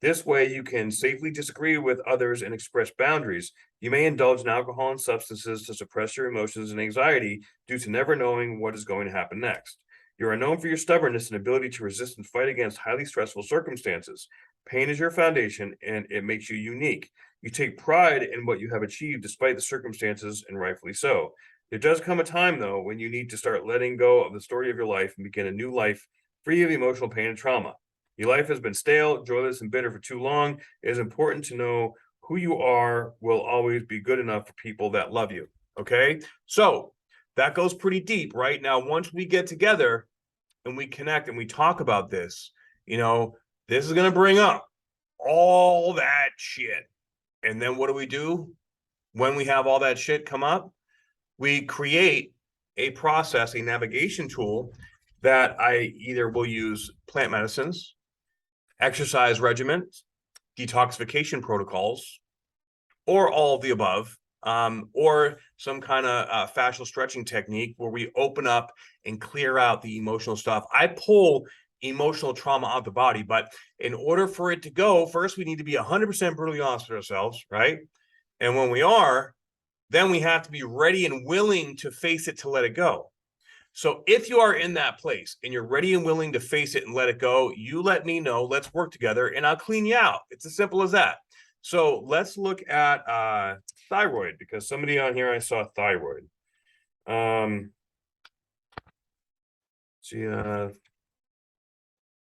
This way, you can safely disagree with others and express boundaries. You may indulge in alcohol and substances to suppress your emotions and anxiety due to never knowing what is going to happen next. You are known for your stubbornness and ability to resist and fight against highly stressful circumstances. Pain is your foundation, and it makes you unique. You take pride in what you have achieved despite the circumstances, and rightfully so. There does come a time, though, when you need to start letting go of the story of your life and begin a new life free of emotional pain and trauma. Your life has been stale, joyless, and bitter for too long. It is important to know who you are will always be good enough for people that love you. Okay. So that goes pretty deep, right? Now, once we get together and we connect and we talk about this, this is going to bring up all that shit. And then what do we do when we have all that shit come up? We create a process, a navigation tool that I either will use plant medicines, exercise regimens, detoxification protocols, or all of the above, or some kind of fascial stretching technique where we open up and clear out the emotional stuff. I pull emotional trauma out of the body, but in order for it to go, first we need to be 100% brutally honest with ourselves, right? And when we are, then we have to be ready and willing to face it to let it go. So if you are in that place and you're ready and willing to face it and let it go, you let me know. Let's work together and I'll clean you out. It's as simple as that. So let's look at thyroid, because somebody on here I saw thyroid.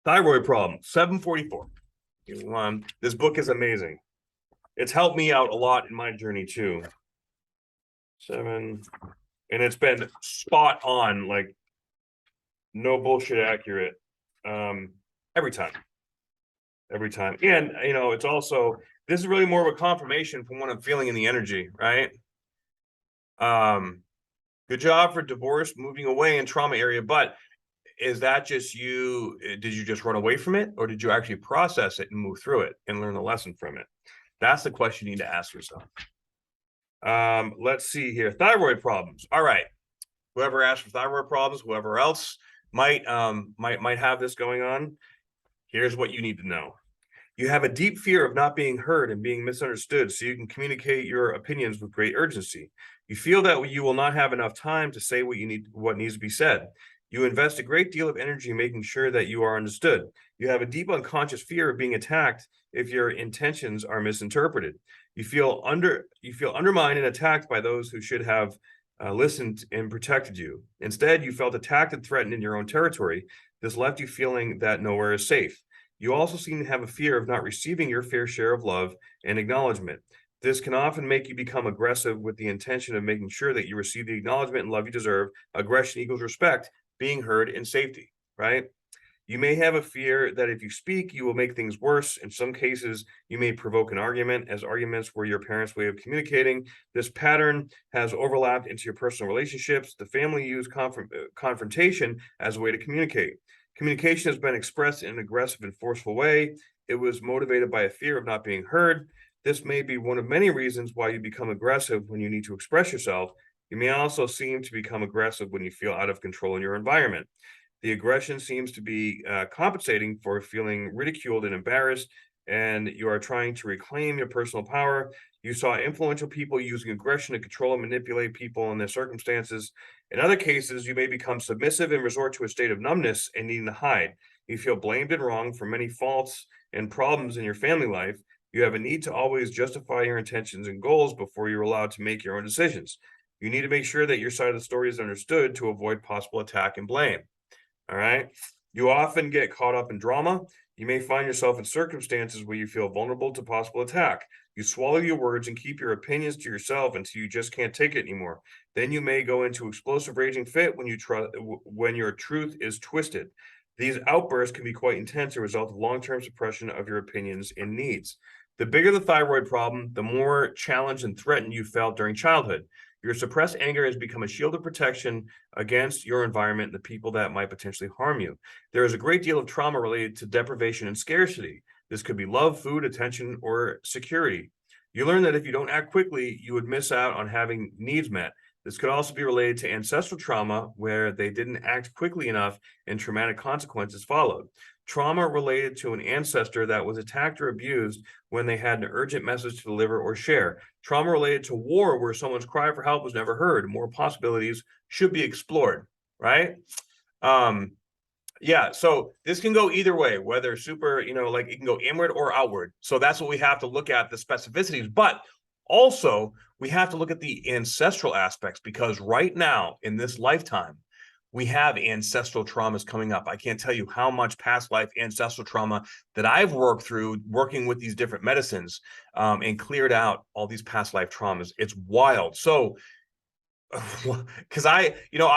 Thyroid problem, 744. This book is amazing. It's helped me out a lot in my journey too. 7, and it's been spot on, like no bullshit accurate, every time. And it's also, this is really more of a confirmation from what I'm feeling in the energy, right? Because Good job for divorce, moving away in trauma area. But is that just you? Did you just run away from it, or did you actually process it and move through it and learn a lesson from it? That's the question you need to ask yourself. Let's see here. Thyroid problems. All right. Whoever asked for thyroid problems, whoever else might have this going on, here's what you need to know. You have a deep fear of not being heard and being misunderstood, so you can communicate your opinions with great urgency. You feel that you will not have enough time to say what needs to be said. You invest a great deal of energy making sure that you are understood. You have a deep unconscious fear of being attacked if your intentions are misinterpreted. You feel undermined and attacked by those who should have listened and protected you. Instead, you felt attacked and threatened in your own territory. This left you feeling that nowhere is safe. You also seem to have a fear of not receiving your fair share of love and acknowledgement. This can often make you become aggressive with the intention of making sure that you receive the acknowledgement and love you deserve. Aggression equals respect, being heard, and safety, right? You may have a fear that if you speak, you will make things worse. In some cases, you may provoke an argument, as arguments were your parents' way of communicating. This pattern has overlapped into your personal relationships. The family used confrontation as a way to communicate. Communication has been expressed in an aggressive and forceful way. It was motivated by a fear of not being heard. This may be one of many reasons why you become aggressive when you need to express yourself. You may also seem to become aggressive when you feel out of control in your environment. The aggression seems to be compensating for feeling ridiculed and embarrassed, and you are trying to reclaim your personal power. You saw influential people using aggression to control and manipulate people in their circumstances. In other cases, you may become submissive and resort to a state of numbness and needing to hide. You feel blamed and wrong for many faults and problems in your family life. You have a need to always justify your intentions and goals before you're allowed to make your own decisions. You need to make sure that your side of the story is understood to avoid possible attack and blame. All right. You often get caught up in drama. You may find yourself in circumstances where you feel vulnerable to possible attack. You swallow your words and keep your opinions to yourself until you just can't take it anymore. Then you may go into explosive raging fit when your truth is twisted. These outbursts can be quite intense as a result of long-term suppression of your opinions and needs. The bigger the thyroid problem, the more challenged and threatened you felt during childhood. Your suppressed anger has become a shield of protection against your environment and the people that might potentially harm you. There is a great deal of trauma related to deprivation and scarcity. This could be love, food, attention, or security. You learn that if you don't act quickly, you would miss out on having needs met. This could also be related to ancestral trauma where they didn't act quickly enough and traumatic consequences followed. Trauma related to an ancestor that was attacked or abused when they had an urgent message to deliver or share. Trauma related to war where someone's cry for help was never heard. More possibilities should be explored, right? Yeah, so this can go either way, whether super, like it can go inward or outward. So that's what we have to look at, the specificities. But also, we have to look at the ancestral aspects because right now in this lifetime, we have ancestral traumas coming up. I can't tell you how much past life ancestral trauma that I've worked through working with these different medicines and cleared out all these past life traumas. It's wild. So, because I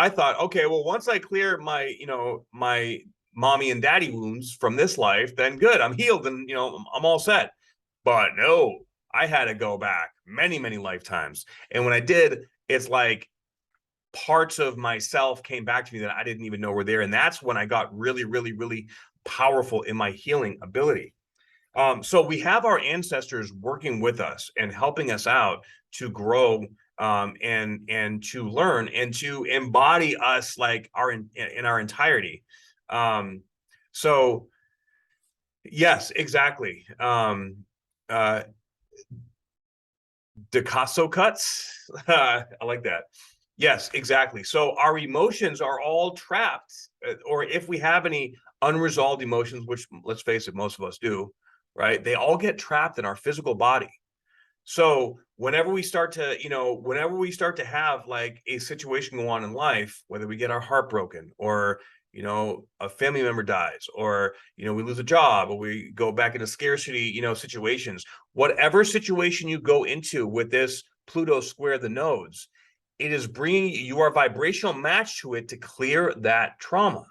thought, okay, well, once I clear my mommy and daddy wounds from this life, then good, I'm healed and, I'm all set. But no, I had to go back many, many lifetimes. And when I did, it's like, parts of myself came back to me that I didn't even know were there. And that's when I got really, really, really powerful in my healing ability. So we have our ancestors working with us and helping us out to grow and to learn and to embody us like in our entirety. So yes, exactly. Picasso cuts. I like that. Yes, exactly. So our emotions are all trapped, or if we have any unresolved emotions, which let's face it, most of us do, right? They all get trapped in our physical body. So whenever we start to have like a situation go on in life, whether we get our heart broken or, a family member dies or, we lose a job or we go back into scarcity, situations, whatever situation you go into with this Pluto Square the Nodes, it is bringing your vibrational match to it to clear that trauma.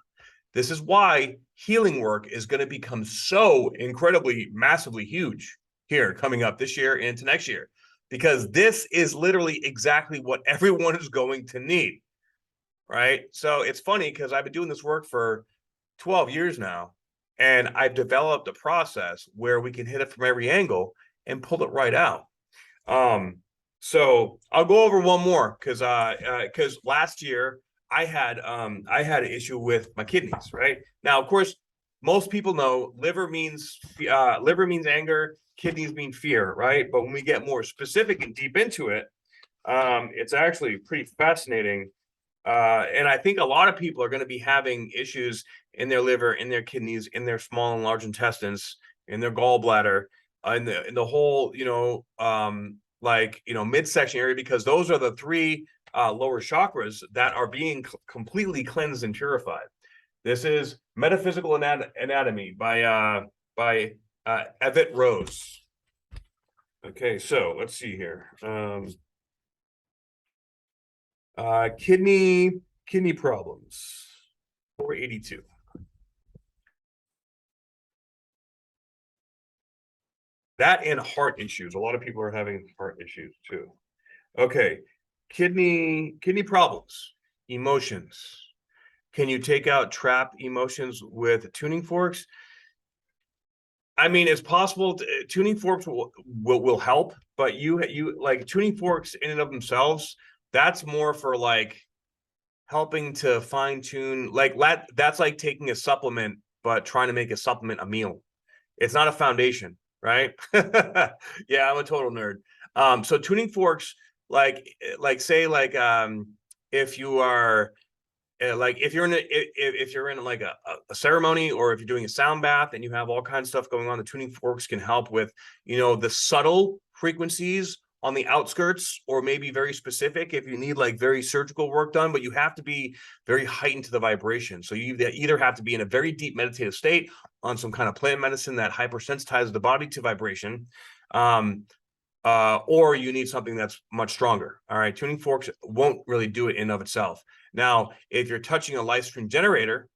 This is why healing work is going to become so incredibly, massively huge here coming up this year and into next year, because this is literally exactly what everyone is going to need. right? So it's funny because I've been doing this work for 12 years now, and I've developed a process where we can hit it from every angle and pull it right out. So I'll go over one more because last year I had an issue with my kidneys, right? Now, of course, most people know liver means anger, kidneys mean fear, right? But when we get more specific and deep into it, it's actually pretty fascinating. And I think a lot of people are going to be having issues in their liver, in their kidneys, in their small and large intestines, in their gallbladder, in the whole, midsection area, because those are the three lower chakras that are being completely cleansed and purified. This is Metaphysical Anatomy by Evett Rose. Okay, so let's see here. Kidney problems. 482. That and heart issues. A lot of people are having heart issues too. Okay. Kidney problems. Emotions. Can you take out trapped emotions with tuning forks? I mean, it's possible. Tuning forks will help, but you like tuning forks in and of themselves. That's more for like helping to fine tune. Like that's like taking a supplement, but trying to make a supplement a meal. It's not a foundation, right? Yeah, I'm a total nerd. So tuning forks, say if you are like if you're in like a ceremony, or if you're doing a sound bath and you have all kinds of stuff going on, the tuning forks can help with the subtle frequencies on the outskirts, or maybe very specific if you need like very surgical work done, but you have to be very heightened to the vibration. So you either have to be in a very deep meditative state on some kind of plant medicine that hypersensitizes the body to vibration, or you need something that's much stronger. All right, tuning forks won't really do it in of itself. Now, if you're touching a live stream generator,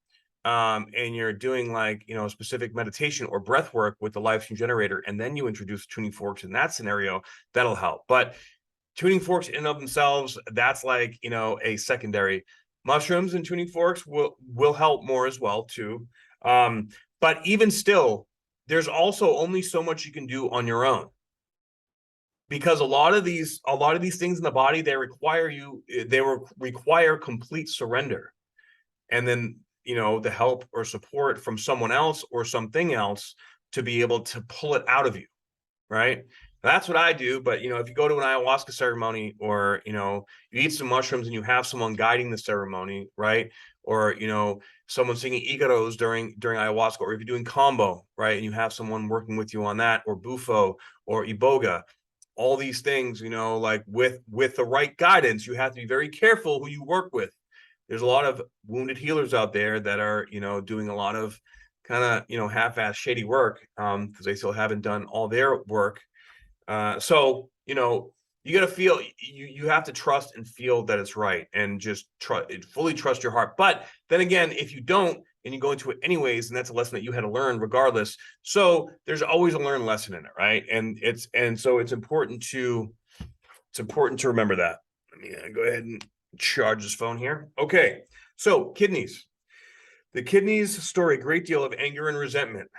and you're doing like specific meditation or breath work with the live stream generator, and then you introduce tuning forks in that scenario, that'll help. But tuning forks in and of themselves, that's like a secondary. Mushrooms and tuning forks will help more as well too. But even still, there's also only so much you can do on your own, because a lot of these things in the body, they require complete surrender, and then the help or support from someone else or something else to be able to pull it out of you, right? That's what I do. But if you go to an ayahuasca ceremony, or you eat some mushrooms and you have someone guiding the ceremony, right? Or someone singing Igaros during ayahuasca, or if you're doing combo, right, and you have someone working with you on that, or bufo or iboga, all these things, like with the right guidance, you have to be very careful who you work with. There's a lot of wounded healers out there that are doing a lot of kind of half-ass shady work, because they still haven't done all their work. So you got to feel, you have to trust and feel that it's right, and just fully trust your heart. But then again, if you don't and you go into it anyways, and that's a lesson that you had to learn regardless. So there's always a learned lesson in it, right? And so it's important to remember that. Let me go ahead and charge this phone here. Okay, so kidneys. The kidneys store a great deal of anger and resentment.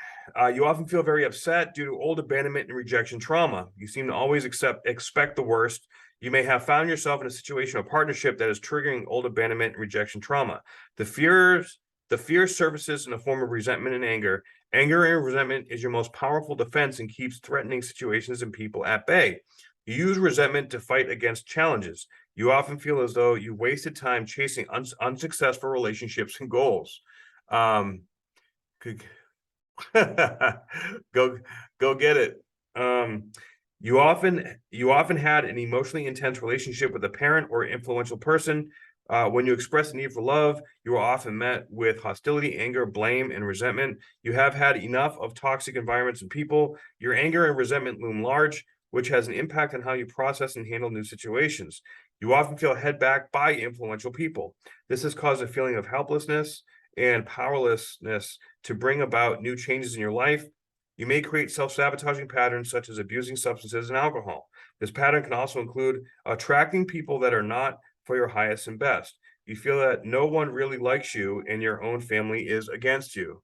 You often feel very upset due to old abandonment and rejection trauma. You seem to always expect the worst. You may have found yourself in a situation of partnership that is triggering old abandonment and rejection trauma. The fear surfaces in the form of resentment and anger. Anger and resentment is your most powerful defense and keeps threatening situations and people at bay. You use resentment to fight against challenges. You often feel as though you wasted time chasing unsuccessful relationships and goals. Go get it. You often had an emotionally intense relationship with a parent or influential person. When you express a need for love, you are often met with hostility, anger, blame, and resentment. You have had enough of toxic environments and people. Your anger and resentment loom large, which has an impact on how you process and handle new situations. You often feel held back by influential people. This has caused a feeling of helplessness and powerlessness to bring about new changes in your life. You may create self-sabotaging patterns such as abusing substances and alcohol. This pattern can also include attracting people that are not for your highest and best. You feel that no one really likes you and your own family is against you.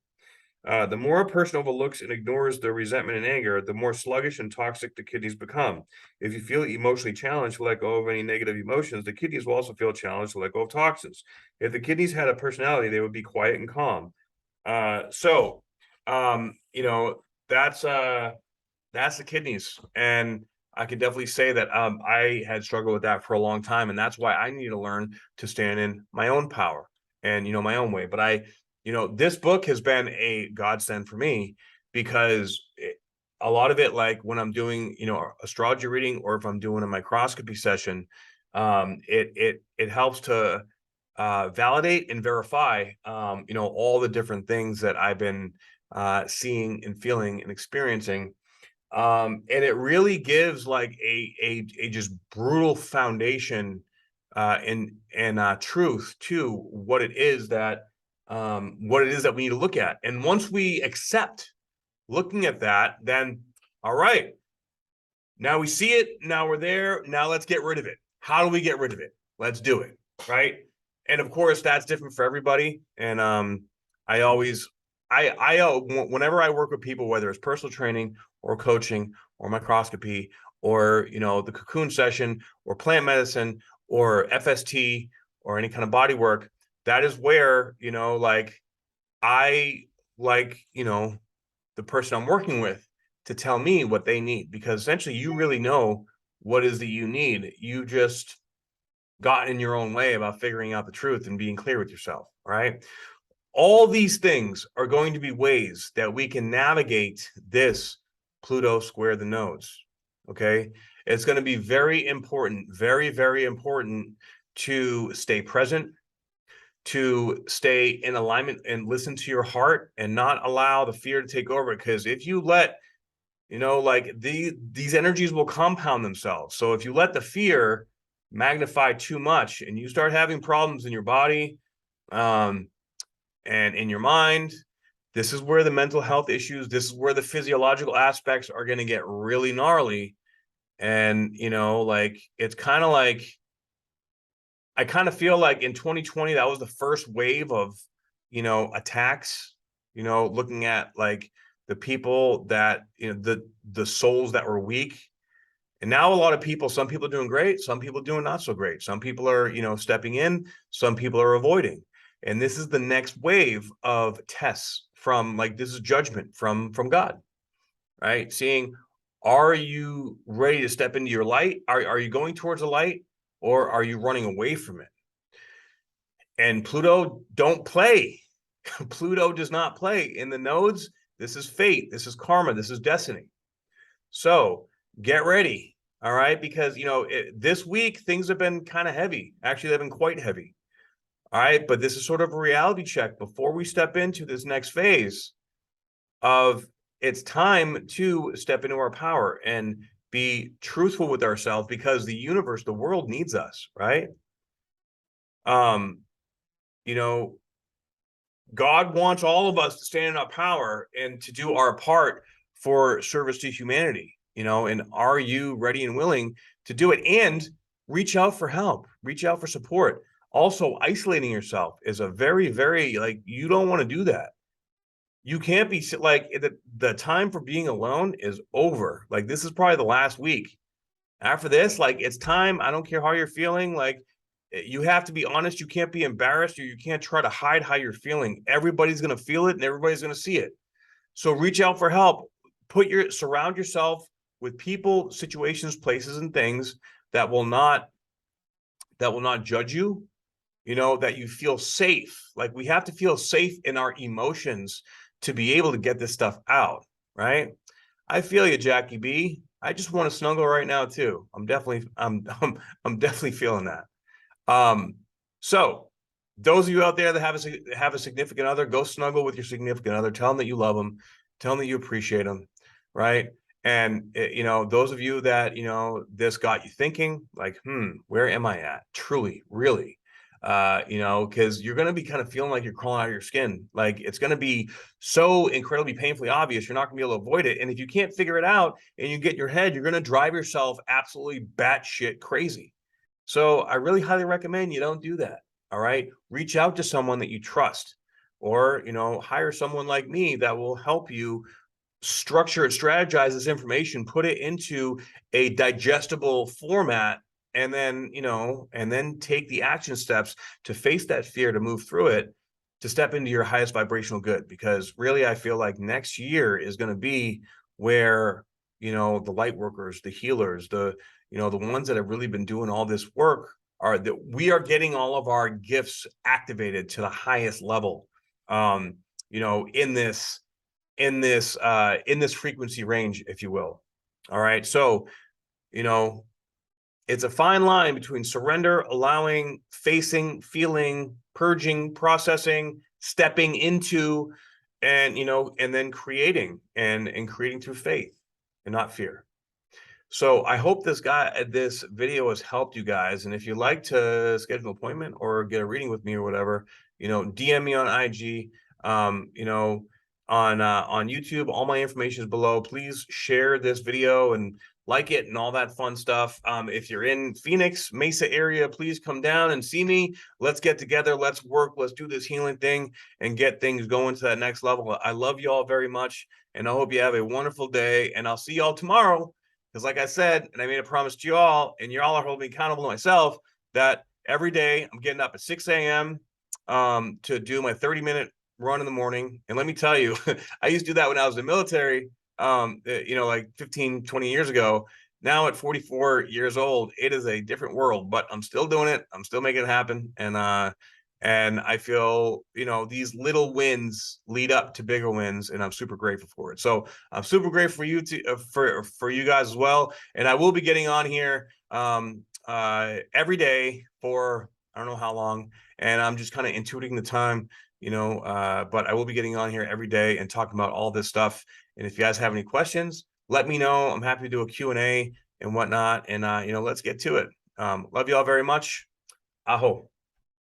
The more a person overlooks and ignores their resentment and anger, the more sluggish and toxic the kidneys become. If you feel emotionally challenged to let go of any negative emotions, the kidneys will also feel challenged to let go of toxins. If the kidneys had a personality, they would be quiet and calm. So, you know, that's the kidneys, and I can definitely say that I had struggled with that for a long time, and that's why I need to learn to stand in my own power and my own way. But this book has been a godsend for me because a lot of it, like when I'm doing astrology reading or if I'm doing a microscopy session, it helps to validate and verify all the different things that I've been seeing and feeling and experiencing, and it really gives like a just brutal foundation and truth to what it is that we need to look at. And once we accept looking at that, then all right, now we see it, now we're there, now let's get rid of it. How do we get rid of it? Let's do it, right? And of course, that's different for everybody. And I always, whenever I work with people, whether it's personal training or coaching or microscopy or the cocoon session or plant medicine or FST or any kind of body work, that is where like I like the person I'm working with to tell me what they need, because essentially you really know what is that you need. You just got in your own way about figuring out the truth and being clear with yourself, right? All these things are going to be ways that we can navigate this Pluto Square the Nodes, okay? It's going to be very important, very, very important to stay present, to stay in alignment and listen to your heart and not allow the fear to take over. Because if you let, like these energies will compound themselves. So if you let the fear magnify too much and you start having problems in your body and in your mind, this is where the mental health issues, this is where the physiological aspects are going to get really gnarly. And, like, it's kind of like, I kind of feel like in 2020, that was the first wave of, attacks, looking at like the people that, the souls that were weak. And now a lot of people, some people are doing great, some people doing not so great. Some people are, stepping in, some people are avoiding. And this is the next wave of tests from, like, this is judgment from God, right? Seeing, are you ready to step into your light? Are you going towards the light, or are you running away from it? And Pluto don't play. Pluto does not play in the nodes. This is fate. This is karma. This is destiny. So get ready. All right. Because, this week things have been kind of heavy. Actually, they've been quite heavy. All right. But this is sort of a reality check before we step into this next phase of, it's time to step into our power and be truthful with ourselves, because the universe, the world needs us, right? God wants all of us to stand in our power and to do our part for service to humanity, and are you ready and willing to do it? And reach out for help, reach out for support. Also, isolating yourself is a very, very, like, you don't want to do that. You can't be like, the time for being alone is over. Like, this is probably the last week. After this, like, it's time. I don't care how you're feeling. Like, you have to be honest. You can't be embarrassed, or you can't try to hide how you're feeling. Everybody's going to feel it and everybody's going to see it. So reach out for help. Surround yourself with people, situations, places, and things that will not judge you, that you feel safe. Like, we have to feel safe in our emotions to be able to get this stuff out, right? I feel you, Jackie B. I just want to snuggle right now too. I'm definitely feeling that. So those of you out there that have a significant other, go snuggle with your significant other. Tell them that you love them. Tell them that you appreciate them, right? And those of you that this got you thinking, like, where am I at? Truly, really. Because you're going to be kind of feeling like you're crawling out of your skin. Like, it's going to be so incredibly painfully obvious. You're not going to be able to avoid it. And if you can't figure it out and you get in your head, you're going to drive yourself absolutely batshit crazy. So I really highly recommend you don't do that. All right. Reach out to someone that you trust, or, hire someone like me that will help you structure and strategize this information, put it into a digestible format, and then, take the action steps to face that fear, to move through it, to step into your highest vibrational good. Because really, I feel like next year is going to be where, the light workers, the healers, the ones that have really been doing all this work, are that we are getting all of our gifts activated to the highest level, in this frequency range, if you will. All right. So, you know, it's a fine line between surrender, allowing, facing, feeling, purging, processing, stepping into, and then creating, and creating through faith and not fear. So I hope this video has helped you guys. And if you'd like to schedule an appointment or get a reading with me or whatever, DM me on IG, on YouTube. All my information is below. Please share this video and like it and all that fun stuff. If you're in Phoenix, Mesa area, please come down and see me. Let's get together. Let's work. Let's do this healing thing and get things going to that next level. I love you all very much, and I hope you have a wonderful day. And I'll see y'all tomorrow. Because like I said, and I made a promise to you all, and you all are holding me accountable to myself, that every day I'm getting up at 6 a.m. To do my 30-minute run in the morning. And let me tell you, I used to do that when I was in the military, like 15, 20 years ago. Now at 44 years old, it is a different world, but I'm still doing it. I'm still making it happen. And I feel, these little wins lead up to bigger wins, and I'm super grateful for it. So I'm super grateful for you for you guys as well. And I will be getting on here every day for I don't know how long, and I'm just kind of intuiting the time, but I will be getting on here every day and talking about all this stuff. And if you guys have any questions, let me know. I'm happy to do a Q&A and whatnot. And let's get to it. Love you all very much. Aho.